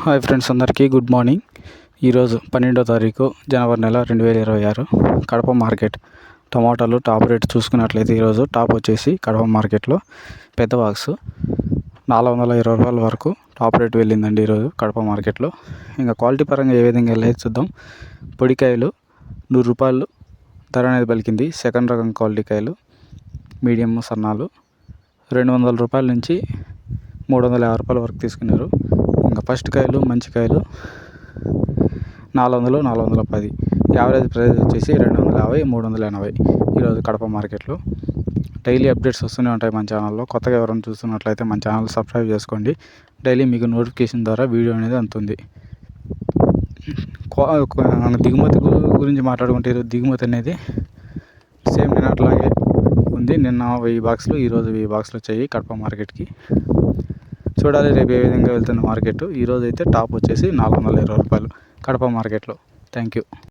Hi friends, అందరికీ good morning. ఈరోజు 12వ తారీఖు జనవరి నెల 2026 కడప మార్కెట్ టమాటాలు టాప్ రేట్ చూసుకున్నట్లయితే ఈరోజు టాప్ వచ్చేసి కడప మార్కెట్లో పెద్ద బాక్స్ 420 రూపాయల వరకు టాప్ రేట్ వెళ్ళిందండి ఈరోజు కడప మార్కెట్లో. ఇంకా క్వాలిటీ పరంగా ఏ విధంగా వెళ్ళేది చూద్దాం. పొడికాయలు 100 రూపాయలు ధర అనేది పలికింది. సెకండ్ రకం క్వాలిటీ కాయలు మీడియం సన్నాలు 200 రూపాయల నుంచి 350 రూపాయల వరకు తీసుకున్నారు. ఇంకా ఫస్ట్ కాయలు మంచి కాయలు 400, 410. యావరేజ్ ప్రైస్ వచ్చేసి 250, 380 ఈరోజు కడప మార్కెట్లో. డైలీ అప్డేట్స్ వస్తూనే ఉంటాయి మన ఛానల్లో. కొత్తగా ఎవరైనా చూస్తున్నట్లయితే మన ఛానల్ సబ్స్క్రైబ్ చేసుకోండి. డైలీ మీకు నోటిఫికేషన్ ద్వారా వీడియో అనేది అందుతుంది. దిగుమతి గురించి మాట్లాడుకుంటే ఈరోజు దిగుమతి అనేది సేమ్ నిన్నట్లాగే ఉంది. నిన్న 1000 బాక్సులు, ఈరోజు 1000 బాక్సులు వచ్చాయి కడప మార్కెట్కి. చూడాలి రేపు ఏ విధంగా వెళ్తుంది మార్కెట్. ఈరోజు అయితే టాప్ వచ్చేసి 420 రూపాయలు కడప మార్కెట్లో. Thank you.